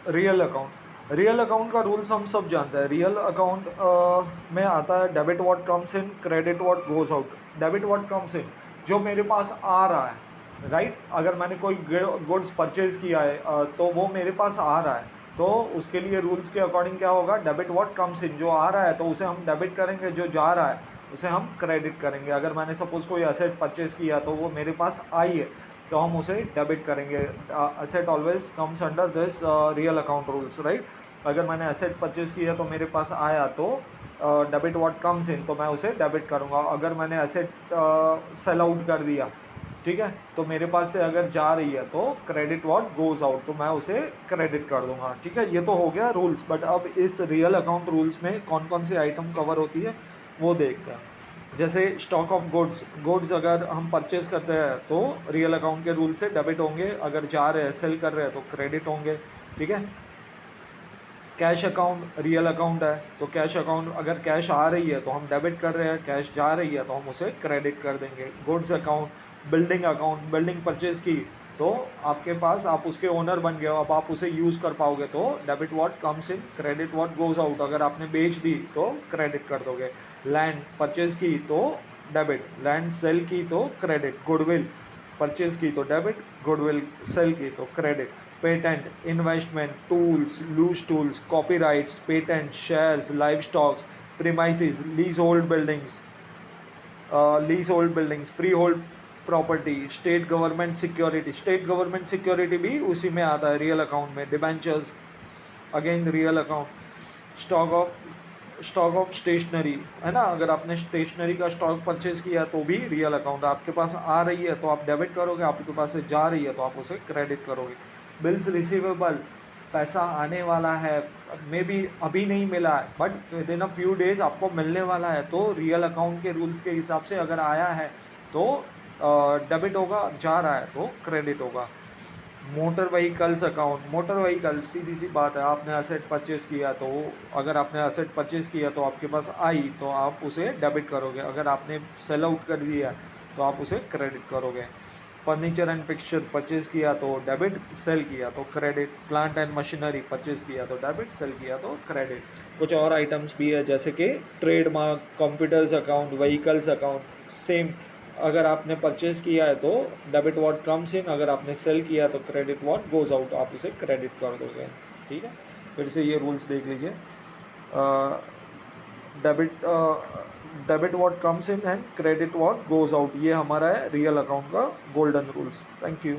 Real account का rules हम सब जानते हैं। रियल अकाउंट में आता है debit what comes in, credit what goes out. Debit what comes in, जो मेरे पास आ रहा है, राइट। अगर मैंने कोई गुड्स परचेज किया है तो वो मेरे पास आ रहा है, तो उसके लिए रूल्स के अकॉर्डिंग क्या होगा, डेबिट व्हाट कम्स इन, जो आ रहा है तो उसे हम डेबिट करेंगे, जो जा रहा है उसे हम क्रेडिट करेंगे। अगर मैंने सपोज कोई एसेट परचेज किया तो वो मेरे पास आई है तो हम उसे डेबिट करेंगे। Asset always comes under this real account rules, right. अगर मैंने एसेट परचेज किया तो मेरे पास आया तो डेबिट व्हाट कम्स इन, तो मैं उसे डेबिट करूँगा। अगर मैंने एसेट सेल आउट कर दिया, ठीक है, तो मेरे पास से अगर जा रही है तो क्रेडिट व्हाट गोज आउट, तो मैं उसे क्रेडिट कर दूंगा। ठीक है, ये तो हो गया रूल्स। बट अब इस रियल अकाउंट रूल्स में कौन कौन सी आइटम कवर होती है वो देखते हैं। जैसे स्टॉक ऑफ गुड्स अगर हम परचेज करते हैं तो रियल अकाउंट के रूल से डेबिट होंगे, अगर जा रहे हैं सेल कर रहे हैं तो क्रेडिट होंगे। ठीक है, कैश अकाउंट रियल अकाउंट है, तो कैश अकाउंट अगर कैश आ रही है तो हम डेबिट कर रहे हैं, कैश जा रही है तो हम उसे क्रेडिट कर देंगे। गुड्स अकाउंट, बिल्डिंग परचेज की तो आपके पास, आप उसके ओनर बन गए हो, अब आप उसे यूज़ कर पाओगे तो debit what comes in, credit what goes out. अगर आपने बेच दी तो क्रेडिट कर दोगे। लैंड परचेज की तो डेबिट, लैंड सेल की तो क्रेडिट। गुडविल परचेज की तो डेबिट, गुडविल सेल की तो credit. Patent, investment, tools, loose tools, copyrights, patent, shares, live stocks, premises, lease hold buildings, free hold property, state government security. State government security भी उसी में आता है रियल अकाउंट में। Debentures again real account. Stock of stationery है ना, अगर आपने स्टेशनरी का स्टॉक परचेज किया तो भी रियल अकाउंट। आपके पास आ रही है तो आप डेबिट करोगे, आपके पास से जा रही है तो आप उसे क्रेडिट करोगे। बिल्स रिसीवेबल, पैसा आने वाला है, मे बी अभी नहीं मिला है but with in a few days आपको मिलने वाला है, तो रियल अकाउंट के रूल्स के हिसाब से अगर आया है तो डेबिट होगा, जा रहा है तो क्रेडिट होगा। Motor vehicles account, motor vehicle सीधी सी बात है, आपने एसेट परचेज किया तो अगर आपने एसेट परचेज किया तो आपके पास आई तो आप उसे डेबिट करोगे, अगर आपने सेल आउट कर दिया तो आप उसे क्रेडिट करोगे। फर्नीचर एंड फिक्सचर परचेज किया तो डेबिट, सेल किया तो credit. Plant and machinery purchase किया तो डेबिट, सेल किया तो क्रेडिट। कुछ और आइटम्स भी है जैसे कि trademark, computers account, vehicles account. Same, अगर आपने परचेज किया है तो डेबिट व्हाट कम्स इन, अगर आपने सेल किया तो क्रेडिट व्हाट गोज आउट, आप उसे क्रेडिट कर दोगे। ठीक है, फिर से ये रूल्स देख लीजिए। Debit what comes in and credit what goes out, ये हमारा है रियल अकाउंट का गोल्डन रूल्स। Thank you.